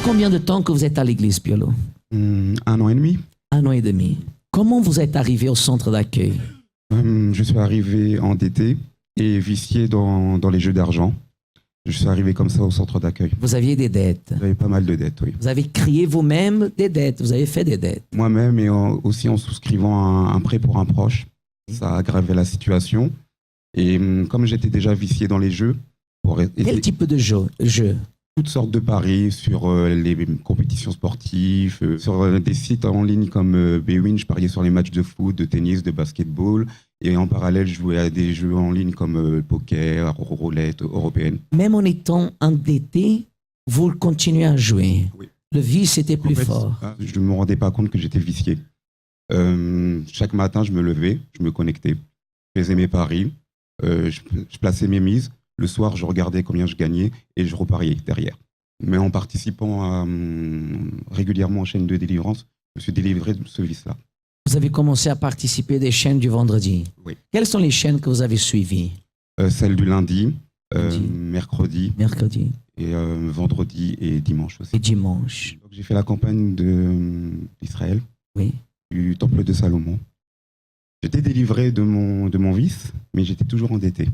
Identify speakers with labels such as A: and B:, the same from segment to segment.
A: combien de temps que vous êtes à l'église, Piolo?
B: 1 an et demi.
A: 1 an et demi. Comment vous êtes arrivé au centre d'accueil?
B: Je suis arrivé endetté et vicié dans les jeux d'argent. Je suis arrivé comme ça au centre d'accueil.
A: Vous aviez des dettes.
B: J'avais pas mal de dettes, oui.
A: Vous avez créé vous-même des dettes. Vous avez fait des dettes.
B: Moi-même et aussi en souscrivant un prêt pour un proche. Ça a aggravé la situation. Et comme j'étais déjà vicié dans les jeux,
A: Quel type de jeu?
B: toutes sortes de paris sur les compétitions sportives, sur des sites en ligne comme Bwin, je pariais sur les matchs de foot, de tennis, de basketball. Et en parallèle, je jouais à des jeux en ligne comme poker, roulette européenne.
A: Même en étant endetté, vous continuez à jouer.
B: Oui.
A: Le vice était plus fort.
B: Je ne me rendais pas compte que j'étais vicié. Chaque matin, je me levais, je me connectais, je faisais mes paris, je plaçais mes mises. Le soir, je regardais combien je gagnais et je repariais derrière. Mais en participant régulièrement aux chaînes de délivrance, je me suis délivré de ce vice-là.
A: Vous avez commencé à participer des chaînes du vendredi.
B: Oui.
A: Quelles sont les chaînes que vous avez suivies?
B: Celle du lundi, mercredi, et vendredi et dimanche aussi.
A: Et dimanche.
B: J'ai fait la campagne d'Israël,
A: oui.
B: Du temple de Salomon. J'étais délivré de mon vice, mais j'étais toujours endetté.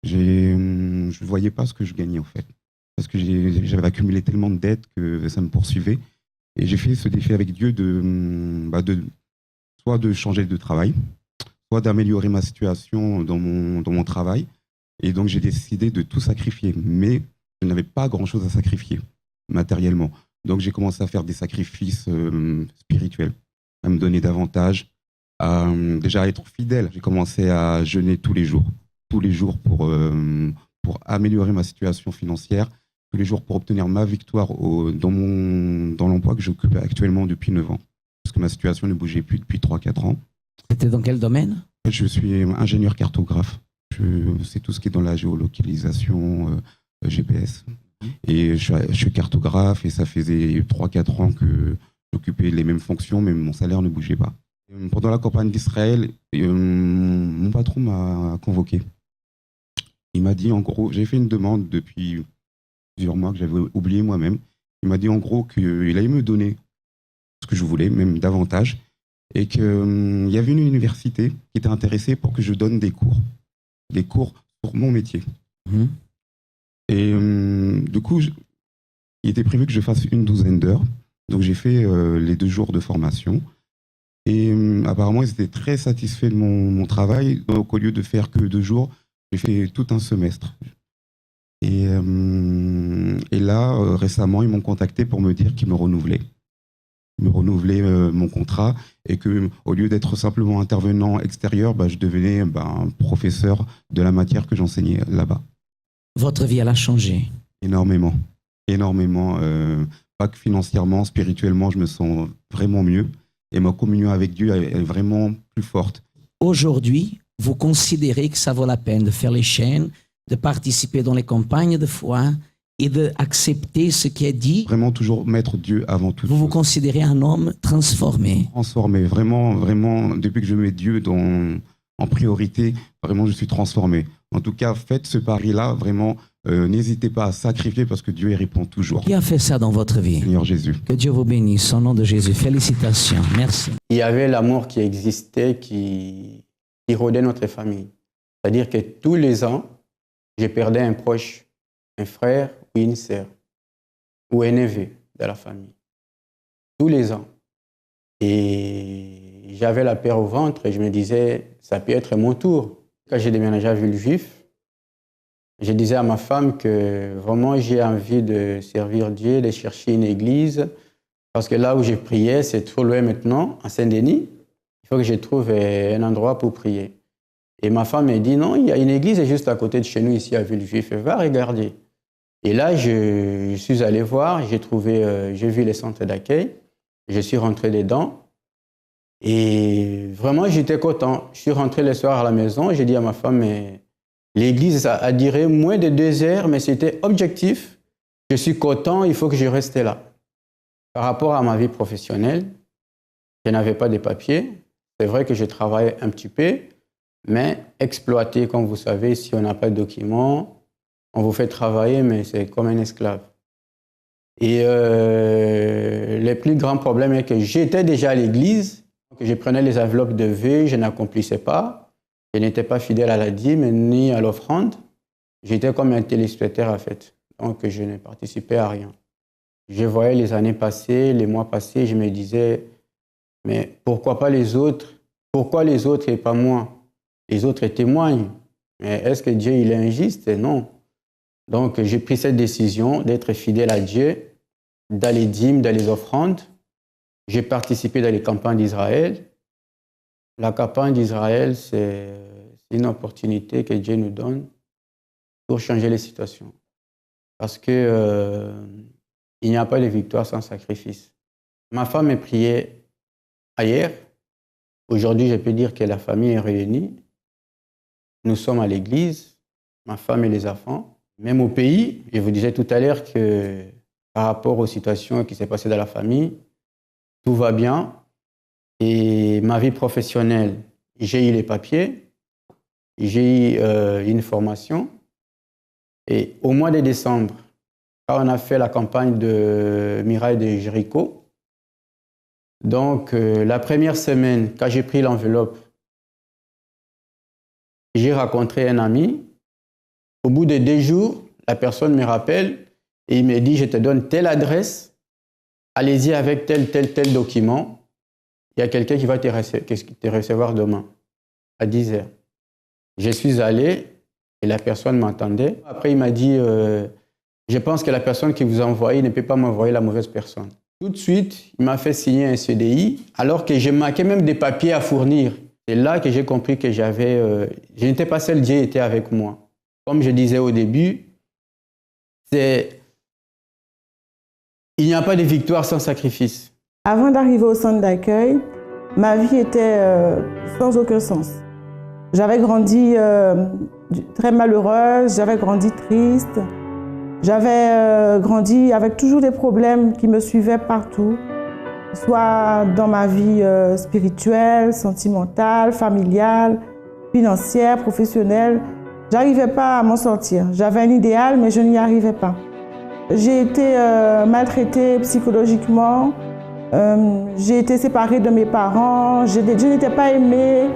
B: Je ne voyais pas ce que je gagnais en fait, parce que j'avais accumulé tellement de dettes que ça me poursuivait. Et j'ai fait ce défi avec Dieu soit de changer de travail, soit d'améliorer ma situation dans mon travail. Et donc j'ai décidé de tout sacrifier, mais je n'avais pas grand-chose à sacrifier matériellement. Donc j'ai commencé à faire des sacrifices spirituels, à me donner davantage, à déjà être fidèle. J'ai commencé à jeûner tous les jours pour améliorer ma situation financière, tous les jours pour obtenir ma victoire dans l'emploi que j'occupe actuellement depuis 9 ans. Parce que ma situation ne bougeait plus depuis 3-4 ans.
A: C'était dans quel domaine?
B: Je suis ingénieur cartographe. C'est tout ce qui est dans la géolocalisation, GPS. Et je suis cartographe et ça faisait 3-4 ans que j'occupais les mêmes fonctions, mais mon salaire ne bougeait pas. Pendant la campagne d'Israël, mon patron m'a convoqué. Il m'a dit, en gros, j'ai fait une demande depuis plusieurs mois que j'avais oublié moi-même. Il m'a dit en gros qu'il allait me donner ce que je voulais, même davantage, et qu'il y avait une université qui était intéressée pour que je donne des cours sur mon métier. Et du coup, il était prévu que je fasse une 12aine d'heures. Donc j'ai fait les 2 jours de formation. Et apparemment, ils étaient très satisfaits de mon travail. Donc au lieu de faire que 2 jours, j'ai fait tout un semestre. Et là, récemment, ils m'ont contacté pour me dire qu'ils me renouvelaient. Mon contrat et qu'au lieu d'être simplement intervenant extérieur, je devenais professeur de la matière que j'enseignais là-bas.
A: Votre vie, elle a changé?
B: Énormément. Pas que financièrement, spirituellement, je me sens vraiment mieux. Et ma communion avec Dieu est vraiment plus forte.
A: Aujourd'hui, vous considérez que ça vaut la peine de faire les chaînes, de participer dans les campagnes de foi et d'accepter ce qui est dit?
B: Vraiment toujours mettre Dieu avant tout.
A: Vous vous considérez un homme transformé?
B: Transformé, vraiment, depuis que je mets Dieu en priorité, vraiment je suis transformé. En tout cas, faites ce pari-là, vraiment, n'hésitez pas à sacrifier parce que Dieu y répond toujours.
A: Qui a fait ça dans votre vie?
B: Seigneur Jésus.
A: Que Dieu vous bénisse, au nom de Jésus. Félicitations, merci.
C: Il y avait l'amour qui existait, qui rôdait notre famille. C'est-à-dire que tous les ans, je perdais un proche, un frère ou une sœur, ou un neveu de la famille. Tous les ans. Et j'avais la peur au ventre et je me disais, ça peut être mon tour. Quand j'ai déménagé à Villejuif, je disais à ma femme que vraiment j'ai envie de servir Dieu, de chercher une église, parce que là où je priais, c'est trop loin maintenant, à Saint-Denis. Il faut que je trouve un endroit pour prier. Et ma femme m'a dit, non, il y a une église juste à côté de chez nous, ici à Villejuif, va regarder. Et là, je suis allé voir, j'ai vu les centres d'accueil, je suis rentré dedans. Et vraiment, j'étais content. Je suis rentré le soir à la maison, j'ai dit à ma femme, mais l'église a duré moins de 2 heures, mais c'était objectif. Je suis content, il faut que je reste là. Par rapport à ma vie professionnelle, je n'avais pas de papiers. C'est vrai que je travaillais un petit peu, mais exploité, comme vous savez, si on n'a pas de documents, on vous fait travailler, mais c'est comme un esclave. Et le plus grand problème est que j'étais déjà à l'église, que je prenais les enveloppes de vœux, je n'accomplissais pas. Je n'étais pas fidèle à la dîme ni à l'offrande. J'étais comme un téléspectateur en fait. Donc je ne participais à rien. Je voyais les années passer, les mois passer, je me disais, mais pourquoi pas les autres? Pourquoi les autres et pas moi? Les autres témoignent. Mais est-ce que Dieu il est injuste? Non. Donc j'ai pris cette décision d'être fidèle à Dieu, d'aller dîmes, d'aller offrandes. J'ai participé dans les campagnes d'Israël. La campagne d'Israël, c'est une opportunité que Dieu nous donne pour changer les situations. Parce que il n'y a pas de victoire sans sacrifice. Ma femme est priée ailleurs. Aujourd'hui, je peux dire que la famille est réunie. Nous sommes à l'église, ma femme et les enfants. Même au pays, je vous disais tout à l'heure que par rapport aux situations qui s'est passées dans la famille, tout va bien. Et ma vie professionnelle, j'ai eu les papiers, j'ai eu une formation. Et au mois de décembre, quand on a fait la campagne de Miraille de Jéricho, donc la première semaine, quand j'ai pris l'enveloppe, j'ai rencontré un ami. Au bout de 2 jours, la personne me rappelle et il me dit, je te donne telle adresse, allez-y avec tel document. Il y a quelqu'un qui va te recevoir demain, à 10 h. Je suis allé et la personne m'attendait. Après, il m'a dit, je pense que la personne qui vous a envoyé ne peut pas m'envoyer la mauvaise personne. Tout de suite, il m'a fait signer un CDI, alors que je manquais même des papiers à fournir. C'est là que j'ai compris que je n'étais pas seul, Dieu était avec moi. Comme je disais au début, il n'y a pas de victoire sans sacrifice.
D: Avant d'arriver au centre d'accueil, ma vie était sans aucun sens. J'avais grandi très malheureuse, j'avais grandi triste, j'avais grandi avec toujours des problèmes qui me suivaient partout, soit dans ma vie spirituelle, sentimentale, familiale, financière, professionnelle. J'arrivais pas à m'en sortir. J'avais un idéal, mais je n'y arrivais pas. J'ai été maltraitée psychologiquement. J'ai été séparée de mes parents. Je n'étais pas aimée.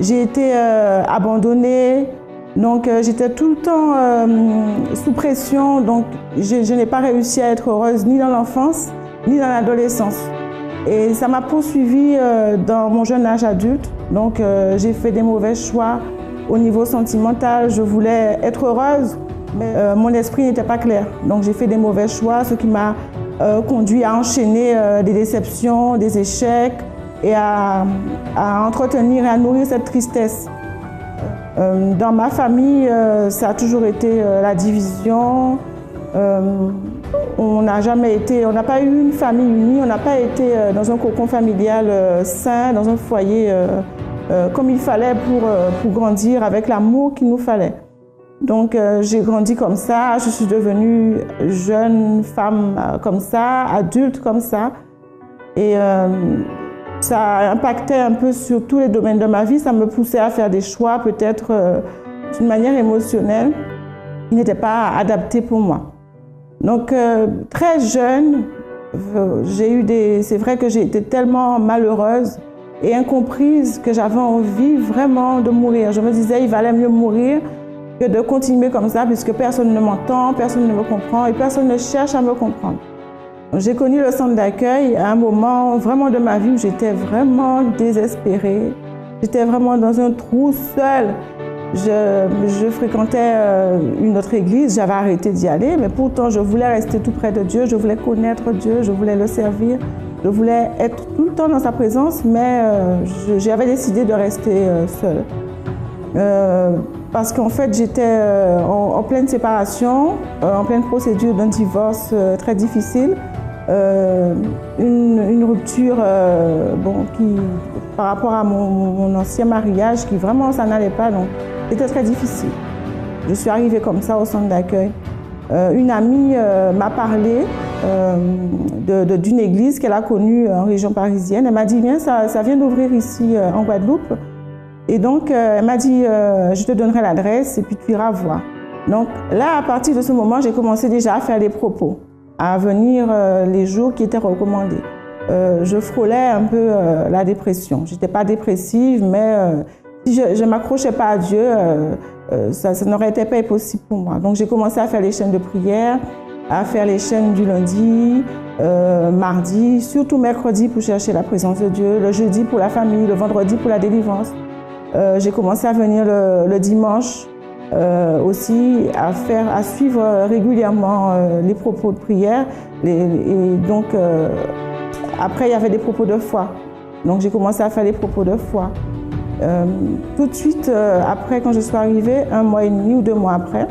D: J'ai été abandonnée. Donc j'étais tout le temps sous pression. Donc je n'ai pas réussi à être heureuse ni dans l'enfance, ni dans l'adolescence. Et ça m'a poursuivie dans mon jeune âge adulte. Donc j'ai fait des mauvais choix au niveau sentimental. Je voulais être heureuse, mais mon esprit n'était pas clair. Donc j'ai fait des mauvais choix, ce qui m'a conduit à enchaîner des déceptions, des échecs et à entretenir et à nourrir cette tristesse. Dans ma famille, ça a toujours été la division. On n'a pas eu une famille unie, on n'a pas été dans un cocon familial sain, dans un foyer comme il fallait pour grandir avec l'amour qu'il nous fallait. Donc j'ai grandi comme ça, je suis devenue jeune femme comme ça, adulte comme ça. Et ça impactait un peu sur tous les domaines de ma vie, ça me poussait à faire des choix peut-être d'une manière émotionnelle qui n'était pas adaptée pour moi. Donc très jeune, c'est vrai que j'ai été tellement malheureuse et incomprise que j'avais envie vraiment de mourir. Je me disais il valait mieux mourir que de continuer comme ça puisque personne ne m'entend, personne ne me comprend et personne ne cherche à me comprendre. J'ai connu le centre d'accueil à un moment vraiment de ma vie où j'étais vraiment désespérée. J'étais vraiment dans un trou seule. Je fréquentais une autre église, j'avais arrêté d'y aller, mais pourtant je voulais rester tout près de Dieu, je voulais connaître Dieu, je voulais le servir, je voulais être tout le temps dans sa présence, mais j'avais décidé de rester seule. Parce qu'en fait j'étais en pleine séparation, en pleine procédure d'un divorce très difficile, une rupture par rapport à mon ancien mariage qui vraiment ça n'allait pas, donc c'était très difficile. Je suis arrivée comme ça au centre d'accueil. Une amie m'a parlé d'une église qu'elle a connue en région parisienne. Elle m'a dit, viens, ça vient d'ouvrir ici en Guadeloupe. Et donc, elle m'a dit, je te donnerai l'adresse et puis tu iras voir. Donc là, à partir de ce moment, j'ai commencé déjà à faire des propos. à venir les jours qui étaient recommandés. Je frôlais un peu la dépression. Je n'étais pas dépressive, mais si je ne m'accrochais pas à Dieu, ça n'aurait été pas possible pour moi. Donc j'ai commencé à faire les chaînes de prière, à faire les chaînes du lundi, mardi, surtout mercredi pour chercher la présence de Dieu, le jeudi pour la famille, le vendredi pour la délivrance. J'ai commencé à venir le dimanche aussi, à suivre régulièrement les propos de prière. Et donc, après, il y avait des propos de foi. Donc, j'ai commencé à faire les propos de foi. Tout de suite, après, quand je suis arrivée, 1 mois et demi ou 2 mois après,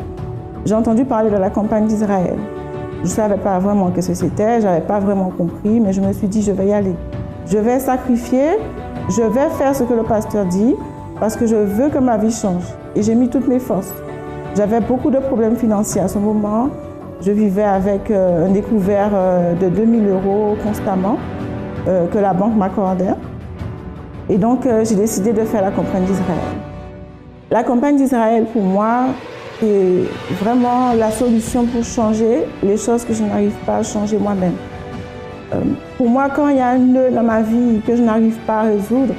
D: j'ai entendu parler de la campagne d'Israël. Je ne savais pas vraiment ce que c'était, je n'avais pas vraiment compris, mais je me suis dit, je vais y aller. Je vais sacrifier, je vais faire ce que le pasteur dit, parce que je veux que ma vie change. Et j'ai mis toutes mes forces. J'avais beaucoup de problèmes financiers à ce moment. Je vivais avec un découvert de 2000 € constamment que la banque m'accordait. Et donc, j'ai décidé de faire la campagne d'Israël. La campagne d'Israël, pour moi, c'est vraiment la solution pour changer les choses que je n'arrive pas à changer moi-même. Pour moi, quand il y a un nœud dans ma vie que je n'arrive pas à résoudre,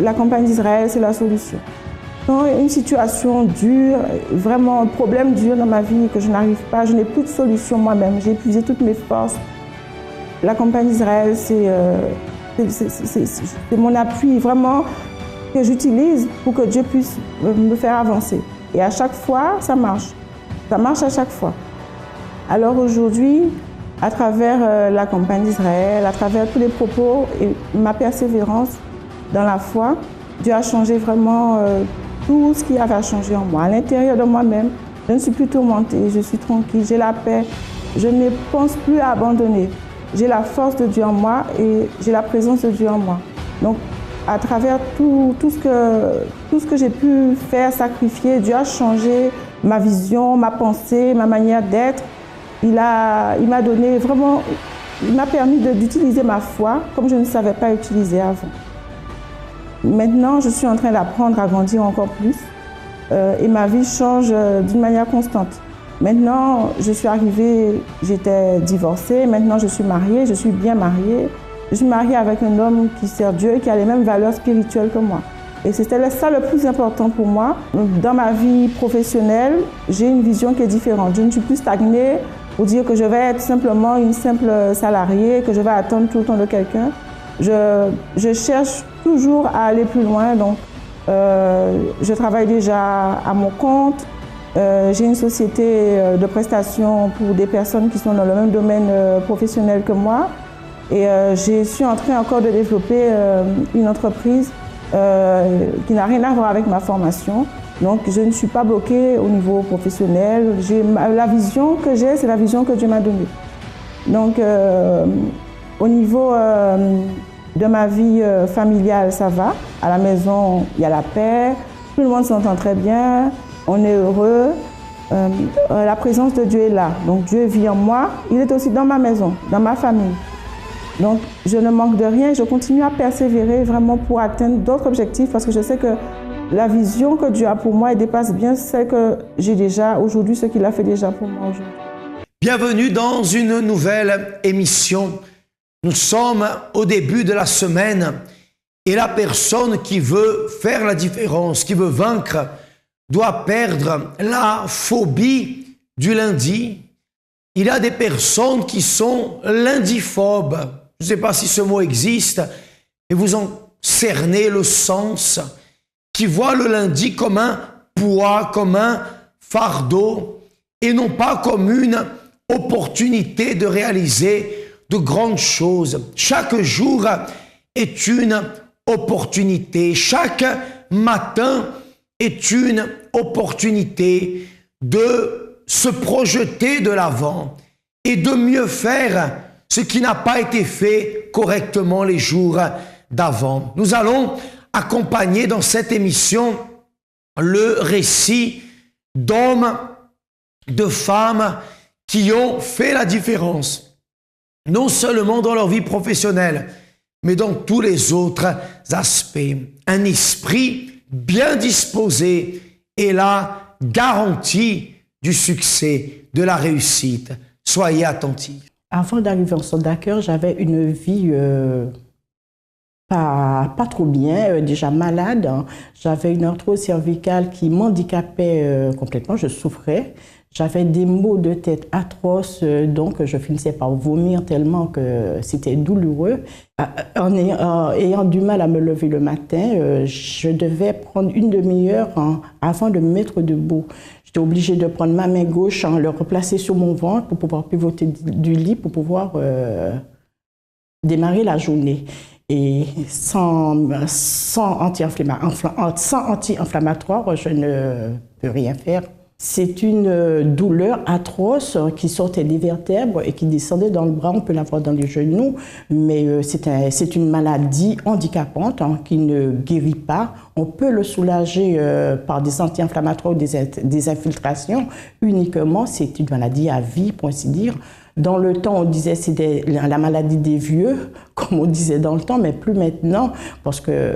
D: la campagne d'Israël, c'est la solution. Quand une situation dure, vraiment un problème dur dans ma vie que je n'arrive pas, je n'ai plus de solution moi-même, j'ai épuisé toutes mes forces. La campagne d'Israël, c'est mon appui vraiment que j'utilise pour que Dieu puisse me faire avancer. Et à chaque fois, ça marche. Ça marche à chaque fois. Alors aujourd'hui, à travers la campagne d'Israël, à travers tous les propos et ma persévérance dans la foi, Dieu a changé vraiment tout ce qui avait à changer en moi. À l'intérieur de moi-même, je ne suis plus tourmentée, je suis tranquille, j'ai la paix. Je ne pense plus à abandonner. J'ai la force de Dieu en moi et j'ai la présence de Dieu en moi. Donc, à travers tout ce que j'ai pu faire, sacrifier, Dieu a changé ma vision, ma pensée, ma manière d'être. Il m'a donné vraiment, il m'a permis d'utiliser ma foi comme je ne savais pas utiliser avant. Maintenant, je suis en train d'apprendre à grandir encore plus et ma vie change d'une manière constante. Maintenant, je suis arrivée, j'étais divorcée, maintenant je suis mariée, je suis bien mariée. Je suis mariée avec un homme qui sert Dieu et qui a les mêmes valeurs spirituelles que moi. Et c'était ça le plus important pour moi. Dans ma vie professionnelle, j'ai une vision qui est différente. Je ne suis plus stagnée pour dire que je vais être simplement une simple salariée, que je vais attendre tout le temps de quelqu'un. Je cherche toujours à aller plus loin. Donc, je travaille déjà à mon compte. J'ai une société de prestations pour des personnes qui sont dans le même domaine professionnel que moi. Et je suis en train encore de développer une entreprise qui n'a rien à voir avec ma formation. Donc, je ne suis pas bloquée au niveau professionnel. La vision que j'ai, c'est la vision que Dieu m'a donnée. Donc, au niveau de ma vie familiale, ça va. À la maison, il y a la paix. Tout le monde s'entend très bien. On est heureux. La présence de Dieu est là. Donc, Dieu vit en moi. Il est aussi dans ma maison, dans ma famille. Donc, je ne manque de rien. Je continue à persévérer vraiment pour atteindre d'autres objectifs parce que je sais que la vision que Dieu a pour moi, elle dépasse bien celle que j'ai déjà aujourd'hui, ce qu'il a fait déjà pour moi aujourd'hui.
E: Bienvenue dans une nouvelle émission. Nous sommes au début de la semaine et la personne qui veut faire la différence, qui veut vaincre, doit perdre la phobie du lundi. Il y a des personnes qui sont lundiphobes. Je ne sais pas si ce mot existe, et vous en cernez le sens, qui voient le lundi comme un poids, comme un fardeau, et non pas comme une opportunité de réaliser de grandes choses. Chaque jour est une opportunité. Chaque matin est une opportunité de se projeter de l'avant et de mieux faire ce qui n'a pas été fait correctement les jours d'avant. Nous allons accompagner dans cette émission le récit d'hommes, de femmes qui ont fait la différence, non seulement dans leur vie professionnelle, mais dans tous les autres aspects. Un esprit bien disposé est la garantie du succès, de la réussite. Soyez attentifs.
D: Avant d'arriver en centre d'accueil, j'avais une vie pas trop bien, déjà malade. Hein. J'avais une arthrose cervicale qui m'handicapait complètement, je souffrais. J'avais des maux de tête atroces, donc je finissais par vomir tellement que c'était douloureux. Ayant du mal à me lever le matin, je devais prendre une demi-heure avant de me mettre debout. J'étais obligée de prendre ma main gauche, le replacer sur mon ventre pour pouvoir pivoter du lit, pour pouvoir démarrer la journée. Et sans anti-inflammatoire, je ne peux rien faire. C'est une douleur atroce qui sortait des vertèbres et qui descendait dans le bras. On peut l'avoir dans les genoux, mais c'est une maladie handicapante qui ne guérit pas. On peut le soulager par des anti-inflammatoires ou des infiltrations. Uniquement, c'est une maladie à vie, pour ainsi dire. Dans le temps, on disait que c'était la maladie des vieux, comme on disait dans le temps, mais plus maintenant, parce que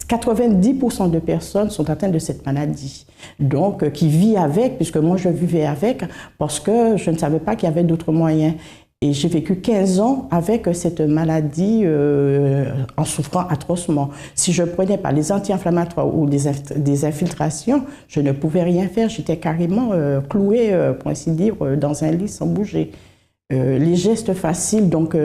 D: 90% de personnes sont atteintes de cette maladie, donc qui vivent avec, puisque moi je vivais avec, parce que je ne savais pas qu'il y avait d'autres moyens. Et j'ai vécu 15 ans avec cette maladie en souffrant atrocement. Si je ne prenais pas les anti-inflammatoires ou des infiltrations, je ne pouvais rien faire. J'étais carrément clouée, pour ainsi dire, dans un lit sans bouger. Les gestes faciles, donc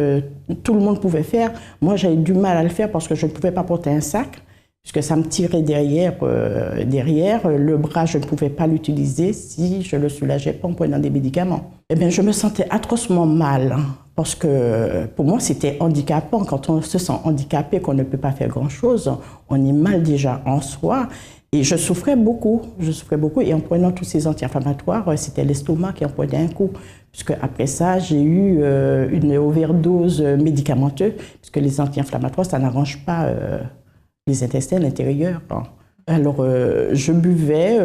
D: tout le monde pouvait faire. Moi, j'avais du mal à le faire parce que je ne pouvais pas porter un sac, puisque ça me tirait derrière. Le bras, je ne pouvais pas l'utiliser si je ne le soulageais pas en prenant des médicaments. Eh bien, je me sentais atrocement mal, parce que pour moi, c'était handicapant. Quand on se sent handicapé, qu'on ne peut pas faire grand-chose, on est mal déjà en soi. Et je souffrais beaucoup. Et en prenant tous ces anti-inflammatoires, c'était l'estomac qui en prenait un coup. Puisque après ça, j'ai eu une overdose médicamenteuse, puisque les anti-inflammatoires, ça n'arrange pas les intestins, l'intérieur. Alors, je buvais,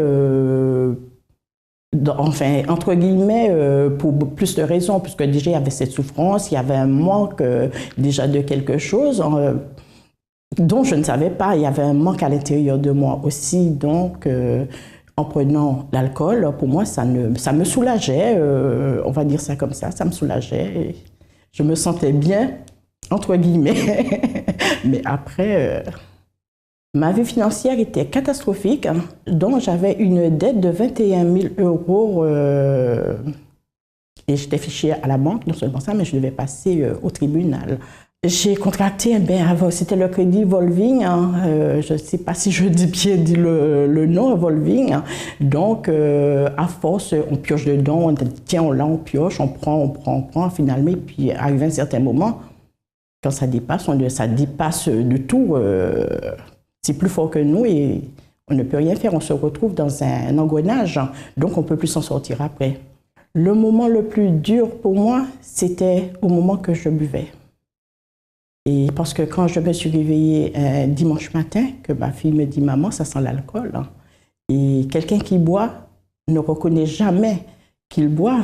D: entre guillemets, pour plus de raisons, puisque déjà, il y avait cette souffrance, il y avait un manque déjà de quelque chose dont je ne savais pas. Il y avait un manque à l'intérieur de moi aussi. Donc, en prenant l'alcool, pour moi, ça me soulageait, on va dire ça comme ça me soulageait. Et je me sentais bien, entre guillemets. Mais après... ma vie financière était catastrophique, donc j'avais une dette de 21 000 € et j'étais fichée à la banque, non seulement ça, mais je devais passer au tribunal. J'ai contracté, c'était le crédit Volving, je ne sais pas si je dis bien le nom, Volving. Donc, à force, on pioche dedans, on pioche, on prend, finalement, puis arrivé à un certain moment, quand ça dépasse de tout. C'est plus fort que nous et on ne peut rien faire. On se retrouve dans un engrenage, donc on ne peut plus s'en sortir après. Le moment le plus dur pour moi, c'était au moment que je buvais. Et parce que quand je me suis réveillée un dimanche matin, que ma fille me dit « Maman, ça sent l'alcool ». Et quelqu'un qui boit ne reconnaît jamais qu'il boit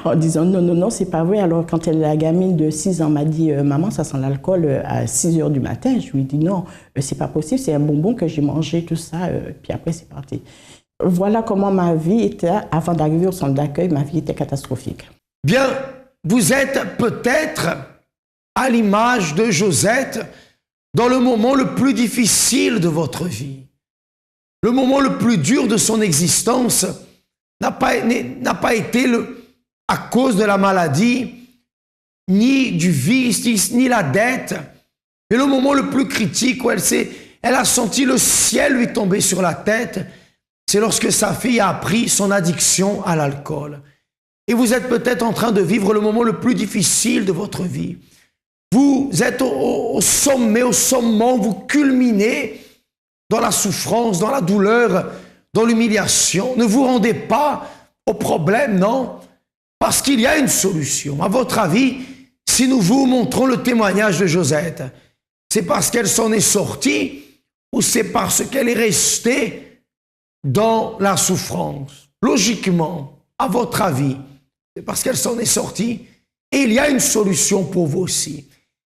D: en disant « Non, c'est pas vrai ». Alors quand la gamine de 6 ans m'a dit « Maman, ça sent l'alcool à 6 h du matin », je lui ai dit « Non, c'est pas possible, c'est un bonbon que j'ai mangé, tout ça, puis après c'est parti ». Voilà comment ma vie était, avant d'arriver au centre d'accueil, ma vie était catastrophique.
E: Bien, vous êtes peut-être à l'image de Josette dans le moment le plus difficile de votre vie. Le moment le plus dur de son existence n'a pas été à cause de la maladie, ni du vice, ni la dette. Mais le moment le plus critique où elle a senti le ciel lui tomber sur la tête, c'est lorsque sa fille a appris son addiction à l'alcool. Et vous êtes peut-être en train de vivre le moment le plus difficile de votre vie. Vous êtes au sommet, au summum, vous culminez dans la souffrance, dans la douleur, dans l'humiliation. Ne vous rendez pas au problème, non, parce qu'il y a une solution. À votre avis, si nous vous montrons le témoignage de Josette, c'est parce qu'elle s'en est sortie ou c'est parce qu'elle est restée dans la souffrance? Logiquement, à votre avis, c'est parce qu'elle s'en est sortie et il y a une solution pour vous aussi.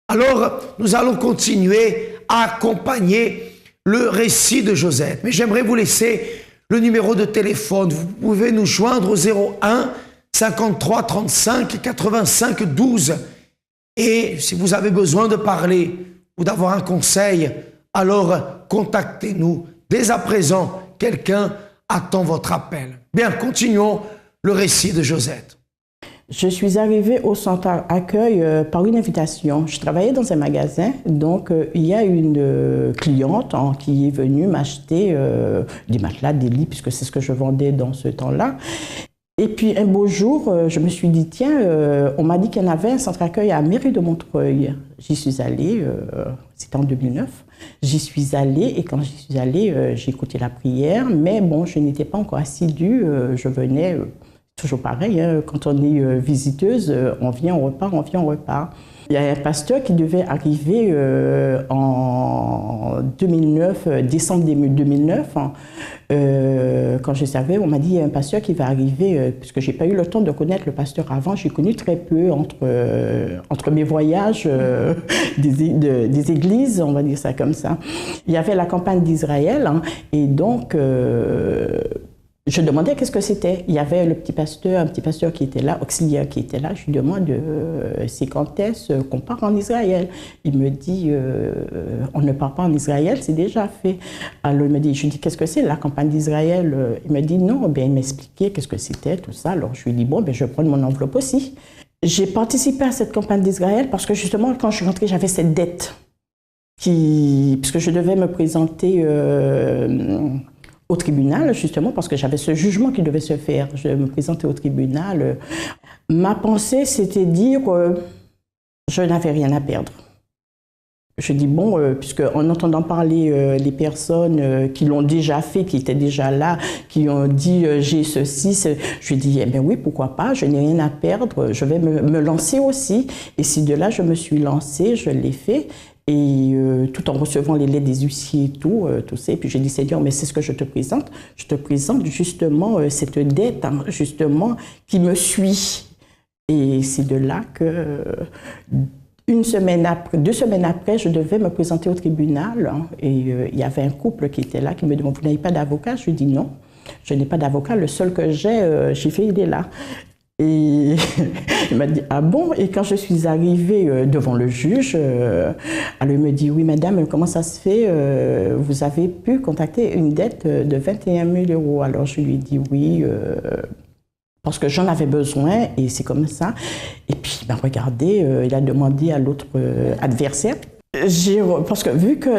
E: Alors, nous allons continuer à accompagner le récit de Josette. Mais j'aimerais vous laisser le numéro de téléphone. Vous pouvez nous joindre au 01 53 35 85 12. Et si vous avez besoin de parler ou d'avoir un conseil, alors contactez-nous. Dès à présent, quelqu'un attend votre appel. Bien, continuons le récit de Josette.
D: Je suis arrivée au centre accueil par une invitation. Je travaillais dans un magasin, donc il y a une cliente qui est venue m'acheter des matelas, des lits, puisque c'est ce que je vendais dans ce temps-là. Et puis un beau jour, je me suis dit, tiens, on m'a dit qu'il y en avait un centre accueil à Mairie de Montreuil. J'y suis allée, c'était en 2009. J'y suis allée et quand j'y suis allée, j'ai écouté la prière, mais bon, je n'étais pas encore assidue, je venais... Toujours pareil, hein, quand on est visiteuse, on vient, on repart, on vient, on repart. Il y a un pasteur qui devait arriver en 2009, décembre 2009. Quand je savais, on m'a dit il y a un pasteur qui va arriver, puisque je n'ai pas eu le temps de connaître le pasteur avant. J'ai connu très peu entre mes voyages des églises, on va dire ça comme ça. Il y avait la campagne d'Israël, hein, et donc... je demandais qu'est-ce que c'était. Il y avait un petit pasteur qui était là, auxiliaire qui était là. Je lui demande c'est quand est-ce qu'on part en Israël. Il me dit on ne part pas en Israël, c'est déjà fait. Alors il me dit, je lui dis qu'est-ce que c'est la campagne d'Israël. Il me dit non, bien, il m'expliquait qu'est-ce que c'était, tout ça. Alors je lui dis bon, ben, je vais prendre mon enveloppe aussi. J'ai participé à cette campagne d'Israël parce que justement quand je suis rentrée, j'avais cette dette puisque je devais me présenter au tribunal, justement, parce que j'avais ce jugement qui devait se faire. Je me présentais au tribunal. Ma pensée, c'était dire je n'avais rien à perdre. Je dis, bon, puisque en entendant parler les personnes qui l'ont déjà fait, qui étaient déjà là, qui ont dit j'ai ceci, je lui dis, eh bien oui, pourquoi pas, je n'ai rien à perdre, je vais me lancer aussi. Et si de là, je me suis lancée, je l'ai fait. Et tout en recevant les lettres des huissiers et tout ça. Et puis j'ai dit, Seigneur, mais c'est ce que je te présente. Je te présente justement cette dette, hein, justement, qui me suit. Et c'est de là que 2 semaines après, je devais me présenter au tribunal. Hein, et il y avait un couple qui était là, qui me demandait, vous n'avez pas d'avocat? Je lui dis non, je n'ai pas d'avocat. Le seul que j'ai fait, il est là. Et il m'a dit, ah bon? Et quand je suis arrivée devant le juge, elle me dit, oui madame, comment ça se fait? Vous avez pu contacter une dette de 21 000 €. Alors je lui ai dit oui, parce que j'en avais besoin et c'est comme ça. Et puis, ben, regardez, il a demandé à l'autre adversaire. Parce que vu que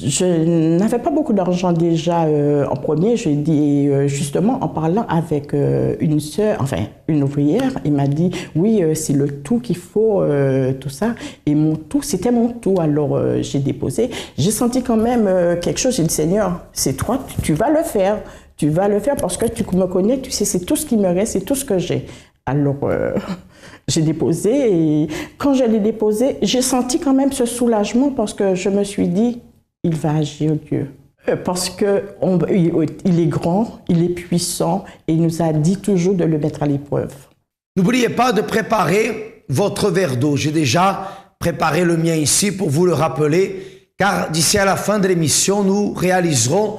D: je n'avais pas beaucoup d'argent déjà en premier, j'ai dit justement en parlant avec une sœur, enfin une ouvrière, il m'a dit oui c'est le tout qu'il faut, tout ça. Et mon tout, c'était mon tout. Alors j'ai déposé. J'ai senti quand même quelque chose. J'ai dit Seigneur, c'est toi, tu vas le faire. Tu vas le faire parce que tu me connais, tu sais, c'est tout ce qui me reste, c'est tout ce que j'ai. Alors, j'ai déposé et quand je l'ai déposé, j'ai senti quand même ce soulagement parce que je me suis dit, il va agir Dieu. Parce qu'il est grand, il est puissant et il nous a dit toujours de le mettre à l'épreuve.
E: N'oubliez pas de préparer votre verre d'eau. J'ai déjà préparé le mien ici pour vous le rappeler, car d'ici à la fin de l'émission, nous réaliserons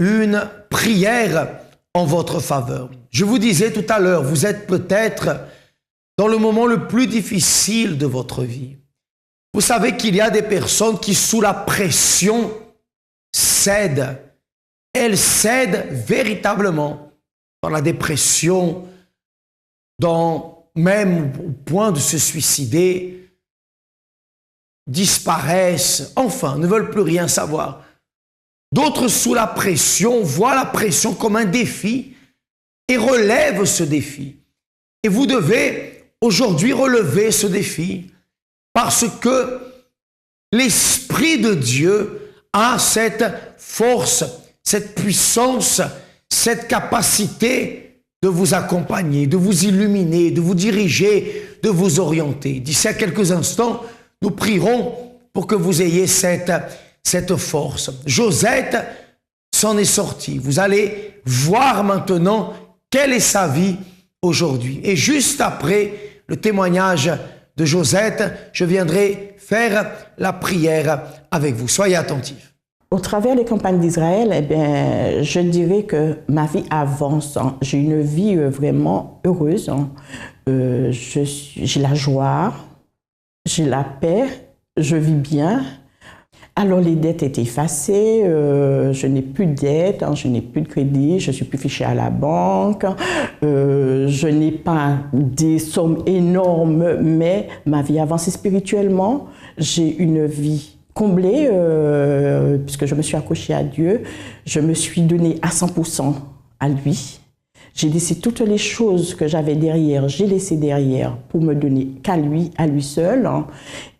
E: une prière en votre faveur. Je vous disais tout à l'heure, vous êtes peut-être dans le moment le plus difficile de votre vie. Vous savez qu'il y a des personnes qui, sous la pression, cèdent. Elles cèdent véritablement dans la dépression, même au point de se suicider, disparaissent, enfin, ne veulent plus rien savoir. D'autres, sous la pression, voient la pression comme un défi et relèvent ce défi. Et vous devez aujourd'hui relever ce défi parce que l'Esprit de Dieu a cette force, cette puissance, cette capacité de vous accompagner, de vous illuminer, de vous diriger, de vous orienter. D'ici à quelques instants, nous prierons pour que vous ayez cette force. Josette s'en est sortie. Vous allez voir maintenant quelle est sa vie aujourd'hui. Et juste après le témoignage de Josette, je viendrai faire la prière avec vous. Soyez attentifs.
D: Au travers des campagnes d'Israël, eh bien, je dirais que ma vie avance. J'ai une vie vraiment heureuse. J'ai la joie, j'ai la paix, je vis bien. Alors les dettes étaient effacées, je n'ai plus de dettes, je n'ai plus de crédit, je ne suis plus fichée à la banque, je n'ai pas des sommes énormes, mais ma vie avance spirituellement. J'ai une vie comblée, puisque je me suis accrochée à Dieu, je me suis donnée à 100% à lui. J'ai laissé toutes les choses que j'avais derrière, j'ai laissé derrière pour me donner qu'à lui, à lui seul.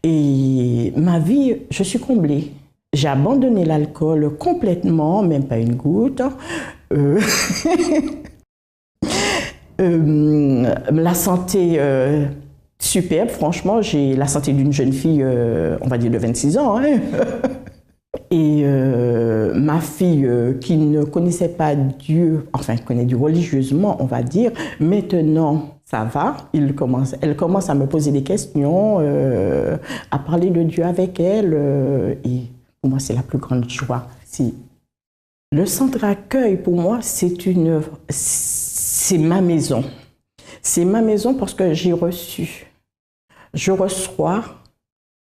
D: Et ma vie, je suis comblée. J'ai abandonné l'alcool complètement, même pas une goutte. La santé, superbe, franchement, j'ai la santé d'une jeune fille, on va dire de 26 ans. Et ma fille qui ne connaissait pas Dieu, enfin connaît Dieu religieusement, on va dire, maintenant ça va, elle commence à me poser des questions, à parler de Dieu avec elle, et pour moi c'est la plus grande joie. Le centre d'accueil pour moi c'est ma maison. C'est ma maison parce que j'ai reçu, je reçois,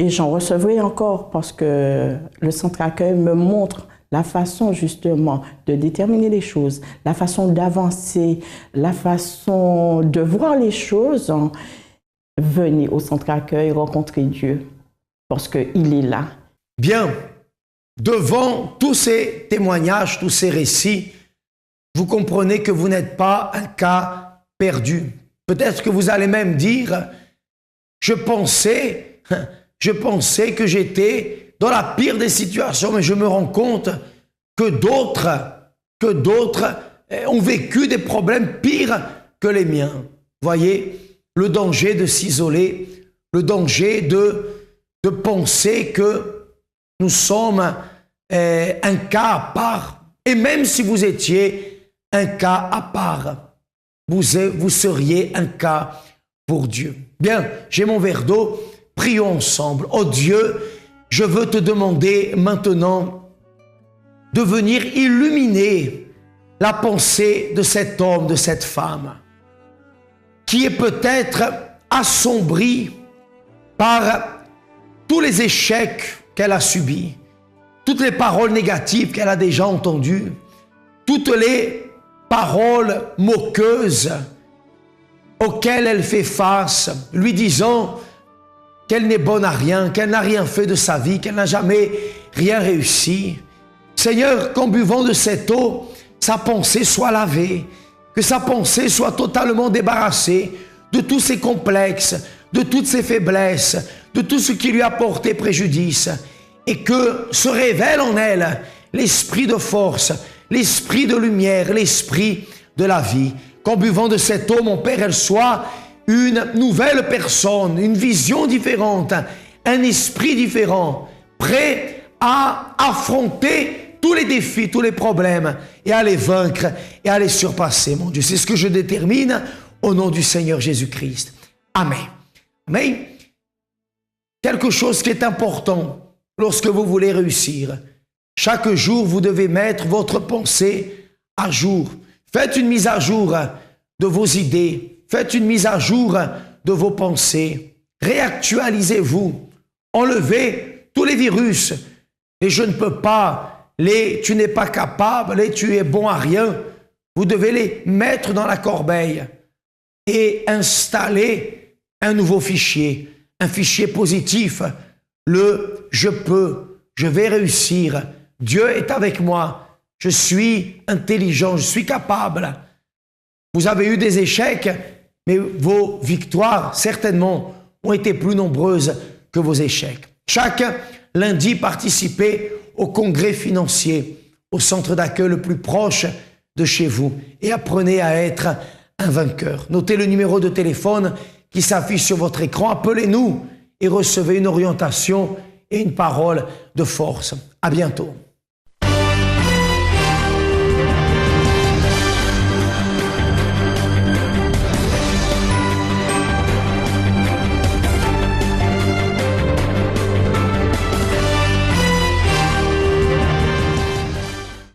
D: et j'en recevrai encore parce que le centre d'accueil me montre la façon justement de déterminer les choses, la façon d'avancer, la façon de voir les choses. Venez au centre d'accueil rencontrer Dieu parce qu'il est là.
E: Bien, devant tous ces témoignages, tous ces récits, vous comprenez que vous n'êtes pas un cas perdu. Peut-être que vous allez même dire, je pensais que j'étais dans la pire des situations, mais je me rends compte que d'autres ont vécu des problèmes pires que les miens. Voyez, le danger de s'isoler, le danger de penser que nous sommes un cas à part. Et même si vous étiez un cas à part, vous seriez un cas pour Dieu. Bien, j'ai mon verre d'eau. Prions ensemble. Oh Dieu, je veux te demander maintenant de venir illuminer la pensée de cet homme, de cette femme, qui est peut-être assombrie par tous les échecs qu'elle a subis, toutes les paroles négatives qu'elle a déjà entendues, toutes les paroles moqueuses auxquelles elle fait face, lui disant qu'elle n'est bonne à rien, qu'elle n'a rien fait de sa vie, qu'elle n'a jamais rien réussi. Seigneur, qu'en buvant de cette eau, sa pensée soit lavée, que sa pensée soit totalement débarrassée de tous ses complexes, de toutes ses faiblesses, de tout ce qui lui a porté préjudice, et que se révèle en elle l'esprit de force, l'esprit de lumière, l'esprit de la vie. Qu'en buvant de cette eau, mon Père, elle soit une nouvelle personne, une vision différente, un esprit différent, prêt à affronter tous les défis, tous les problèmes, et à les vaincre et à les surpasser, mon Dieu. C'est ce que je détermine au nom du Seigneur Jésus-Christ. Amen. Amen. Quelque chose qui est important lorsque vous voulez réussir. Chaque jour, vous devez mettre votre pensée à jour. Faites une mise à jour de vos idées. Faites une mise à jour de vos pensées. Réactualisez-vous. Enlevez tous les virus. Les je ne peux pas, les tu n'es pas capable, les tu es bon à rien. Vous devez les mettre dans la corbeille et installer un nouveau fichier, un fichier positif. Le je peux, je vais réussir. Dieu est avec moi. Je suis intelligent, je suis capable. Vous avez eu des échecs, mais vos victoires, certainement, ont été plus nombreuses que vos échecs. Chaque lundi, participez au congrès financier, au centre d'accueil le plus proche de chez vous, et apprenez à être un vainqueur. Notez le numéro de téléphone qui s'affiche sur votre écran. Appelez-nous et recevez une orientation et une parole de force. À bientôt.